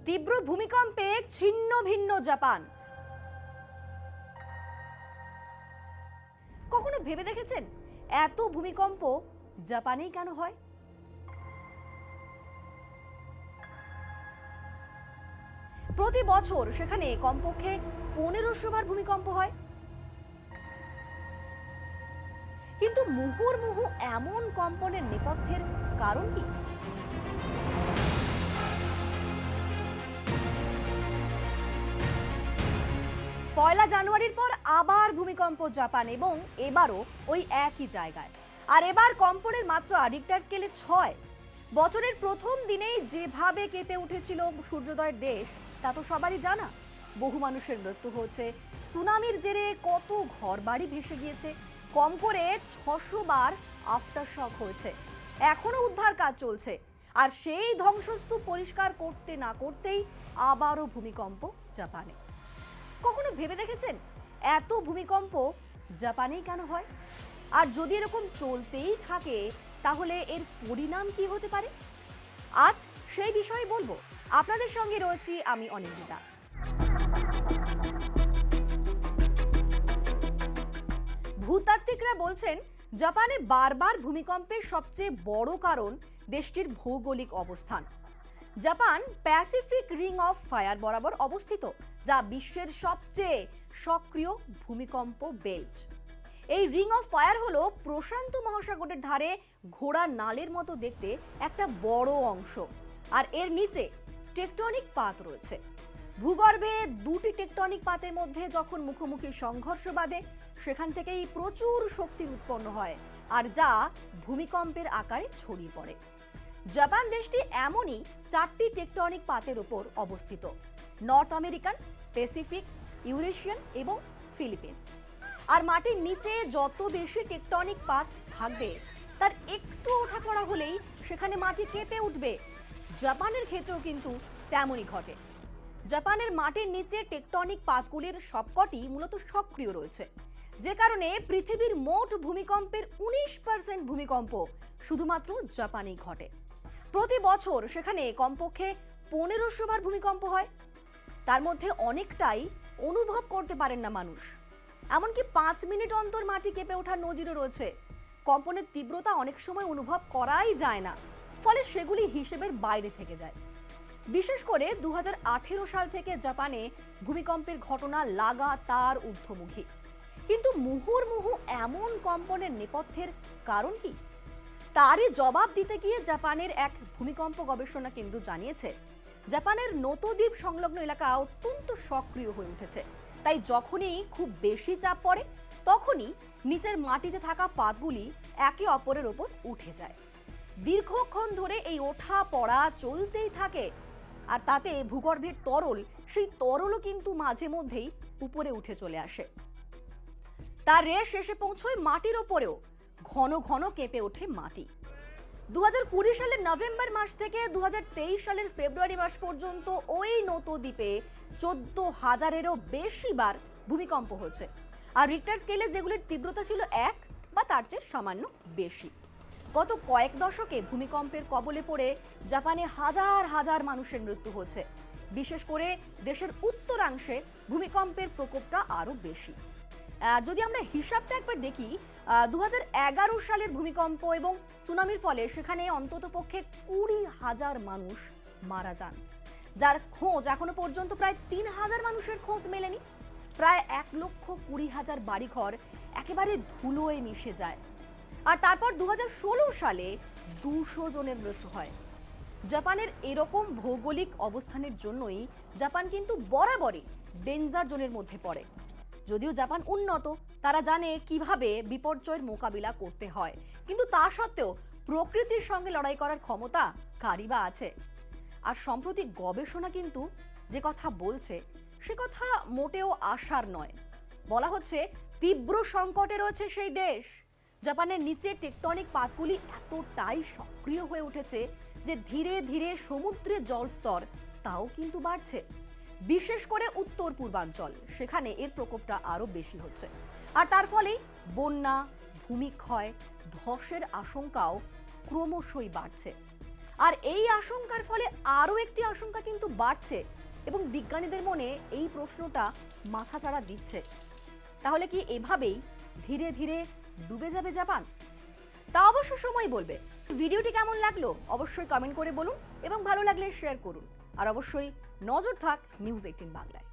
তীব্র ভূমিকম্পে ছিন্ন ভিন্ন জাপান। কখনো ভেবে দেখেছেন এত ভূমিকম্প জাপানেই কেন হয়? প্রতি বছর সেখানে কমপক্ষে 1500 বার ভূমিকম্প হয়, কিন্তু মুহুর্মুহু এমন কম্পনের নেপথ্যের কারণ কি? পয়লা জানুয়ারির পর আবার ভূমিকম্প জাপান, এবং এবারও ওই একই জায়গায়। আর এবার কম্পনের মাত্রা রিক্টার স্কেলে 6। বছরের প্রথম দিনেই যেভাবে কেঁপে উঠেছিল সূর্যোদয়ের দেশ তা তো সবারই জানা। বহু মানুষের মৃত্যু হয়েছে, সুনামির জেরে কত ঘরবাড়ি ভেসে গিয়েছে, কম করে 600 বার আফটার শক হয়েছে। এখনো উদ্ধার কাজ চলছে, আর সেই ধ্বংসস্তূপ পরিষ্কার করতে না করতেই আবারও ভূমিকম্প জাপানে। কখনো ভেবে দেখেছেন এত ভূমিকম্প জাপানেই কেন হয়? আর যদি এরকম চলতেই থাকে তাহলে এর পরিণাম কি হতে পারে? আজ সেই বিষয়ে বলবো। আপনাদের সঙ্গে রয়েছি আমি অনিন্দিতা। ভূতাত্ত্বিকরা বলছেন জাপানে বারবার ভূমিকম্পের সবচেয়ে বড় কারণ দেশটির ভৌগোলিক অবস্থান। Japan Pacific ring of fire বরাবর অবস্থিত, যা বিশ্বের সবচেয়ে সক্রিয় ভূমিকম্প বেল্ট। এই রিং অফ ফায়ার হলো প্রশান্ত মহাসাগরের ধারে ঘোড়ার নালের মতো দেখতে একটা বড় অংশ, আর এর নিচে টেকটনিক পাত রয়েছে। ভূগর্ভে দুটি টেকটনিক পাতের মধ্যে যখন মুখোমুখি সংঘর্ষ বাধে, সেখান থেকেই প্রচুর শক্তি উৎপন্ন হয়, আর যা ভূমিকম্পের আকারে ছড়িয়ে পড়ে। জাপান দেশটি এমনই 4টি টেকটনিক পাতের উপর অবস্থিত: নর্থ আমেরিকান, প্যাসিফিক, ইউরেশিয়ান এবং ফিলিপিন্স। আর মাটির নিচে যত বেশি টেকটনিক পাত থাকবে, তার একটু ওঠাপড়া হলেই সেখানে মাটি কেঁপে উঠবে। জাপানের ক্ষেত্রেও কিন্তু তেমনই ঘটে। জাপানের মাটির নিচে টেকটনিক পাতগুলির সবকটি মূলত সক্রিয় রয়েছে, যে কারণে পৃথিবীর মোট ভূমিকম্পের 19% ভূমিকম্প শুধুমাত্র জাপানেই ঘটে। প্রতি বছর সেখানে কমপক্ষে 1500 বার ভূমিকম্প হয়। তার মধ্যে অনেকটাই অনুভব করতে পারেন না মানুষ। এমনকি 5 মিনিট অন্তর মাটি কেঁপে ওঠার নজিরও রয়েছে। কম্পনের তীব্রতা অনেক সময় অনুভব করাই যায় না, ফলে সেগুলি হিসেবের বাইরে থেকে যায়। বিশেষ করে 2018 সাল থেকে জাপানে ভূমিকম্পের ঘটনা লাগাতার ঊর্ধ্বমুখী। কিন্তু মুহুর্মুহু এমন কম্পনের নেপথ্যের কারণ কি? তারই জবাব দিতে গিয়ে জাপানের এক ভূমিকম্প গবেষণা কেন্দ্র জানিয়েছে, জাপানের নোতো দ্বীপ সংলগ্ন এলাকা অত্যন্ত সক্রিয় হয়ে উঠেছে। তাই যখনই খুব বেশি চাপ পড়ে, তখনই নিচের মাটিতে থাকা পাতগুলি একে অপরের ওপর উঠে যায়। দীর্ঘক্ষণ ধরে এই ওঠা পড়া চলতেই থাকে, আর তাতে ভূগর্ভের তরল, সেই তরলও কিন্তু মাঝে মধ্যেই উপরে উঠে চলে আসে। তার রেশ এসে পৌঁছয় মাটির ওপরেও। ঘন ঘন কেঁপে ওঠে মাটি। 2020 সালের নভেম্বর মাস থেকে 2023 সালের ফেব্রুয়ারি মাস পর্যন্ত ওই নোতো দ্বীপে 14,000-এরও বেশি বার ভূমিকম্প হয়েছে। আর রিক্টার স্কেলে যেগুলির তীব্রতা ছিল 1 বা তার চেয়ে সামান্য বেশি। গত কয়েক দশকে ভূমিকম্পের কবলে পড়ে জাপানে হাজার হাজার মানুষের মৃত্যু হয়েছে। বিশেষ করে দেশের উত্তরাংশে ভূমিকম্পের প্রকোপটা আরও বেশি। যদি আমরা হিসাবটা একবার দেখি, 2011 সালের ভূমিকম্প এবং সুনামির ফলে সেখানে অন্ততপক্ষে 20,000 মানুষ মারা যান, যার খোঁজ এখনো পর্যন্ত প্রায় 3,000 মানুষের খোঁজ মেলেনি। প্রায় 1,20,000 বাড়িঘর একেবারে ধুলোয় মিশে যায়। আর তারপর 2016 সালে 200 জনের মৃত্যু হয়। জাপানের এরকম ভৌগোলিক অবস্থানের জন্যই জাপান কিন্তু বরাবরই ডেঞ্জার জোনের মধ্যে পড়ে। যদিও জাপান উন্নত, তারা জানে কিভাবে বিপর্যয়ের মোকাবিলা করতে হয়, কিন্তু তা সত্ত্বেও প্রকৃতির সঙ্গে লড়াই করার ক্ষমতা কারই বা আছে? আর সম্প্রতি গবেষণা কিন্তু যে কথা বলছে, সে কথা মোটেও আশার নয়। বলা হচ্ছে তীব্র সংকটে রয়েছে সেই দেশ। জাপানের নিচে টেকটনিক পাতগুলি এতটাই সক্রিয় হয়ে উঠেছে যে ধীরে ধীরে সমুদ্রের জলস্তর তাও কিন্তু বাড়ছে। বিশেষ করে উত্তর পূর্বাঞ্চল, সেখানে এর প্রকোপটা আরো বেশি হচ্ছে। আর তার ফলে বন্যা, ভূমিক্ষয়, ধসের আশঙ্কাও ক্রমশই বাড়ছে। আর এই আশঙ্কার ফলে আরও একটি আশঙ্কা কিন্তু বাড়ছে এবং বিজ্ঞানীদের মনে এই প্রশ্নটা মাথাচাড়া দিচ্ছে, তাহলে কি এভাবেই ধীরে ধীরে ডুবে যাবে জাপান? তা অবশ্য সময় বলবে। ভিডিওটি কেমন লাগলো অবশ্যই কমেন্ট করে বলুন এবং ভালো লাগলে শেয়ার করুন। আর অবশ্যই নজর থাক নিউজ 18 বাংলায়।